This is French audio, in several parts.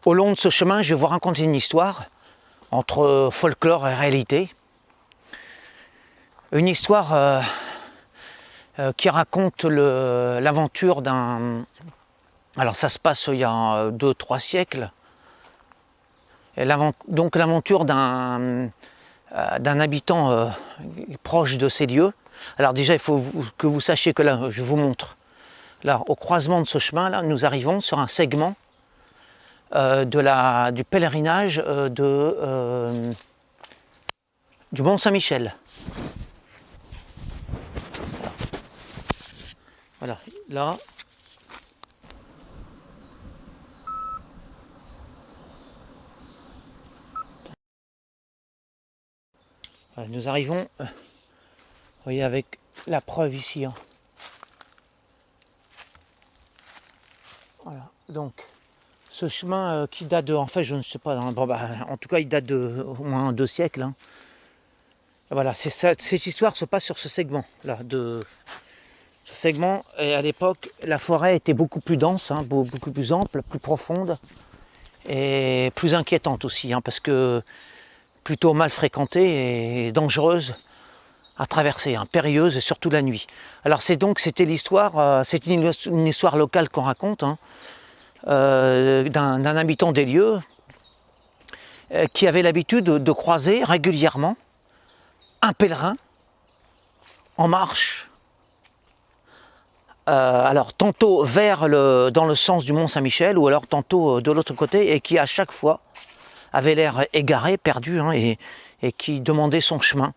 Au long de ce chemin, je vais vous raconter une histoire entre folklore et réalité. Une histoire qui raconte l'aventure d'un... Alors ça se passe il y a 2-3 siècles. Donc l'aventure d'un habitant proche de ces lieux. Alors déjà, il faut que vous sachiez que là, je vous montre. Là, au croisement de ce chemin, là, nous arrivons sur un segment du pèlerinage du Mont Saint-Michel. Voilà, là. Voilà, nous arrivons, vous voyez, avec la preuve ici. Hein. Voilà, donc ce chemin qui date de, en fait, je ne sais pas, hein, bon, en tout cas, il date de au moins 2 siècles. Hein. Voilà, cette histoire se passe sur ce segment-là, ce segment. Et à l'époque, la forêt était beaucoup plus dense, hein, beaucoup plus ample, plus profonde et plus inquiétante aussi, hein, parce que plutôt mal fréquentée et dangereuse à traverser, hein, périlleuse et surtout la nuit. Alors c'était l'histoire, c'est une histoire locale qu'on raconte, hein, d'un habitant des lieux qui avait l'habitude de croiser régulièrement un pèlerin en marche, alors tantôt dans le sens du Mont Saint-Michel ou alors tantôt de l'autre côté, et qui à chaque fois avait l'air égaré, perdu, hein, et qui demandait son chemin.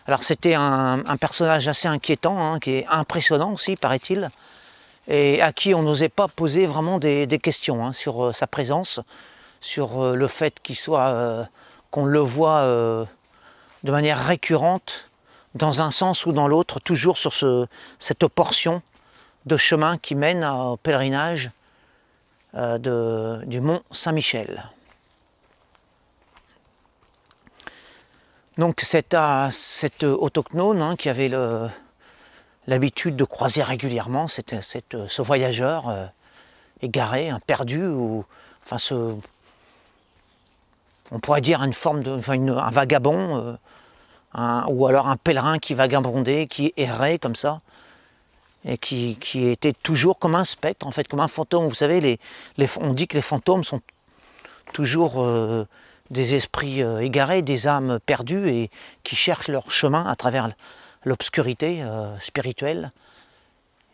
Alors c'était un personnage assez inquiétant, hein, qui est impressionnant aussi, paraît-il, et à qui on n'osait pas poser vraiment des questions, hein, sur sa présence, sur le fait qu'on le voit de manière récurrente, dans un sens ou dans l'autre, toujours sur cette portion de chemin qui mène au pèlerinage du Mont Saint-Michel. Donc cet autochtone, hein, qui avait l'habitude de croiser régulièrement ce voyageur égaré, hein, perdu, ou enfin on pourrait dire une forme un vagabond, ou alors un pèlerin qui vagabondait, qui errait comme ça, et qui était toujours comme un spectre, en fait, comme un fantôme. Vous savez, on dit que les fantômes sont toujours des esprits égarés, des âmes perdues et qui cherchent leur chemin à travers l'obscurité spirituelle.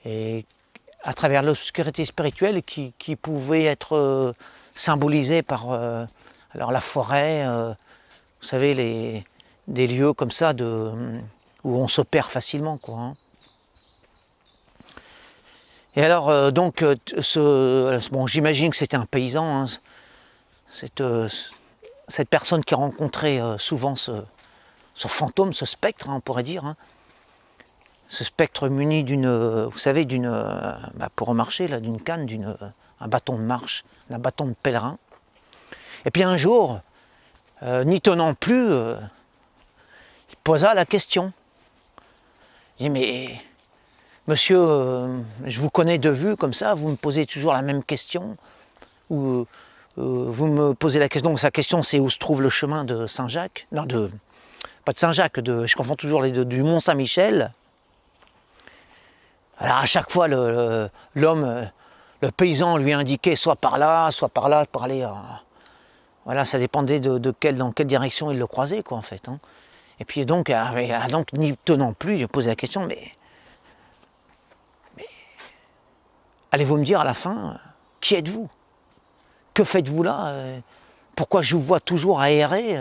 Et à travers l'obscurité spirituelle qui pouvait être symbolisée par alors la forêt, vous savez, des lieux comme ça où on se perd facilement, quoi. Hein. Et alors, bon, j'imagine que c'était un paysan, hein, cette personne qui rencontrait souvent ce fantôme, ce spectre, hein, on pourrait dire, hein, ce spectre muni vous savez, pour marcher, là, d'une canne, un bâton de marche, un bâton de pèlerin. Et puis un jour, n'y tenant plus, il posa la question. Il dit, mais monsieur, je vous connais de vue comme ça, vous me posez toujours la même question, ou vous me posez la question, donc sa question c'est où se trouve le chemin de Saint-Jacques, non, pas de Saint-Jacques, je confonds toujours du Mont Saint-Michel. Alors à chaque fois l'homme, le paysan lui indiquait soit par là, pour aller voilà, ça dépendait dans quelle direction il le croisait, quoi, en fait. Hein. Et puis donc n'y tenant plus, il posait la question, mais allez-vous me dire à la fin, qui êtes-vous? Que faites-vous là? Pourquoi je vous vois toujours aérer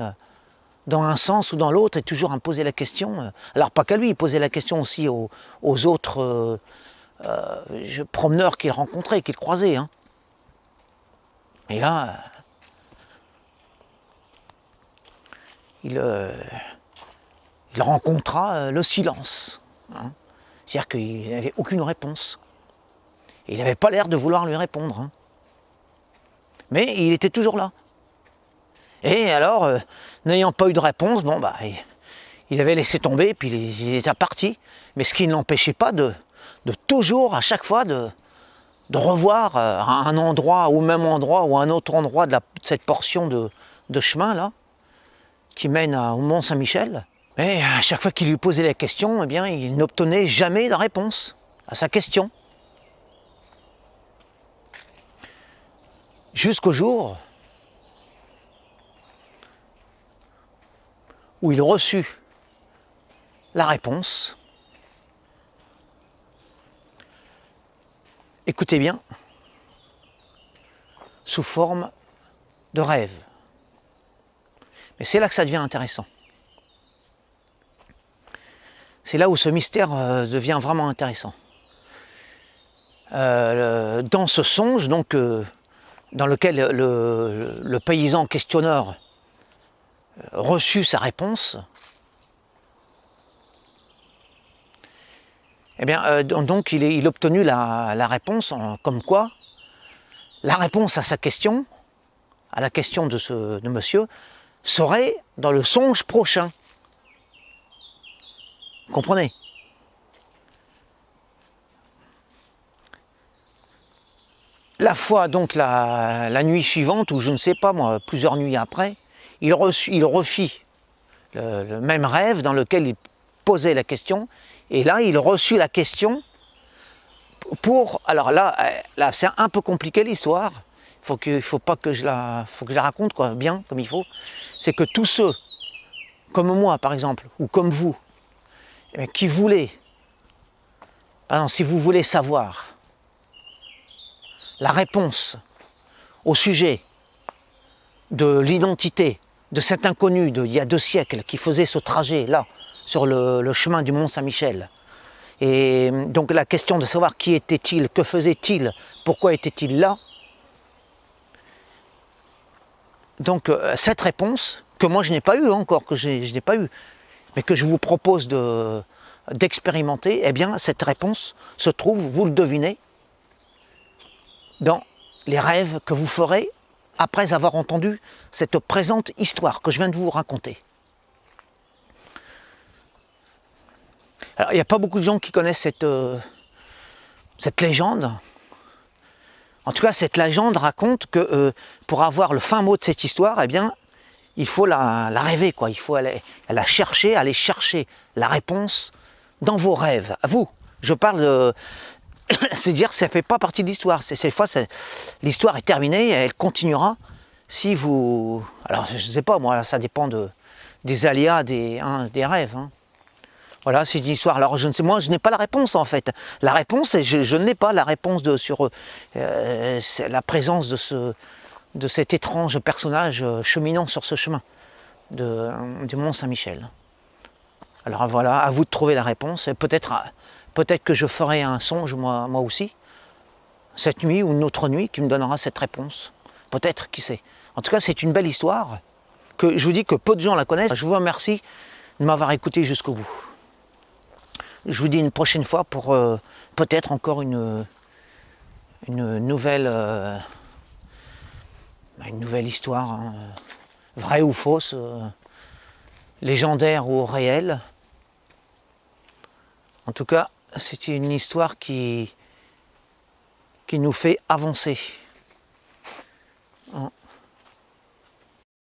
dans un sens ou dans l'autre et toujours à me poser la question? Alors pas qu'à lui, il posait la question aussi aux autres promeneurs qu'il rencontrait, qu'il croisait. Hein. Et là, il rencontra le silence. Hein. C'est-à-dire qu'il n'avait aucune réponse. Et il n'avait pas l'air de vouloir lui répondre. Hein. Mais il était toujours là. Et alors, n'ayant pas eu de réponse, bon il avait laissé tomber, puis il était parti. Mais ce qui ne l'empêchait pas de toujours, à chaque fois, de de revoir un endroit, au même endroit ou un autre endroit de cette portion de chemin là, qui mène au Mont Saint-Michel. Mais à chaque fois qu'il lui posait la question, eh bien, il n'obtenait jamais de réponse à sa question. Jusqu'au jour où il reçut la réponse. Écoutez bien, sous forme de rêve. Mais c'est là que ça devient intéressant. C'est là où ce mystère devient vraiment intéressant. Dans ce songe, donc, dans lequel le paysan questionneur reçut sa réponse, eh bien, donc il obtenu la réponse comme quoi la réponse à sa question, à la question de monsieur, serait dans le songe prochain. Vous comprenez? La fois, donc, la nuit suivante, ou je ne sais pas moi, plusieurs nuits après, il refit le même rêve dans lequel il posait la question, et là, il reçut la question pour... Alors là c'est un peu compliqué l'histoire, faut que je la raconte quoi, bien, comme il faut. C'est que tous ceux, comme moi par exemple, ou comme vous, qui voulaient, par exemple, si vous voulez savoir la réponse au sujet de l'identité de cet inconnu d'il y a 2 siècles qui faisait ce trajet là, sur le chemin du Mont Saint-Michel, et donc la question de savoir qui était-il, que faisait-il, pourquoi était-il là, donc cette réponse, que moi je n'ai pas eue encore, que je n'ai pas eue, mais que je vous propose d'expérimenter, eh bien cette réponse se trouve, vous le devinez, dans les rêves que vous ferez après avoir entendu cette présente histoire que je viens de vous raconter. Alors il n'y a pas beaucoup de gens qui connaissent cette légende. En tout cas, cette légende raconte que pour avoir le fin mot de cette histoire, eh bien, il faut la rêver, quoi. Il faut aller chercher la réponse dans vos rêves. À vous, je parle de... C'est dire que ça ne fait pas partie de l'histoire. Cette fois, l'histoire est terminée, elle continuera si vous... Alors, je ne sais pas, moi, ça dépend des aléas des rêves. Hein. Voilà, c'est une histoire. Alors, moi, je n'ai pas la réponse, en fait. La réponse, je n'ai pas la réponse sur la présence de cet étrange personnage cheminant sur ce chemin du Mont Saint-Michel. Alors voilà, à vous de trouver la réponse. Peut-être que je ferai un songe moi aussi, cette nuit ou une autre nuit, qui me donnera cette réponse. Peut-être, qui sait. En tout cas, c'est une belle histoire, que je vous dis que peu de gens la connaissent. Je vous remercie de m'avoir écouté jusqu'au bout. Je vous dis une prochaine fois pour peut-être encore une nouvelle histoire, hein, vraie ou fausse, légendaire ou réelle. En tout cas, c'est une histoire qui nous fait avancer.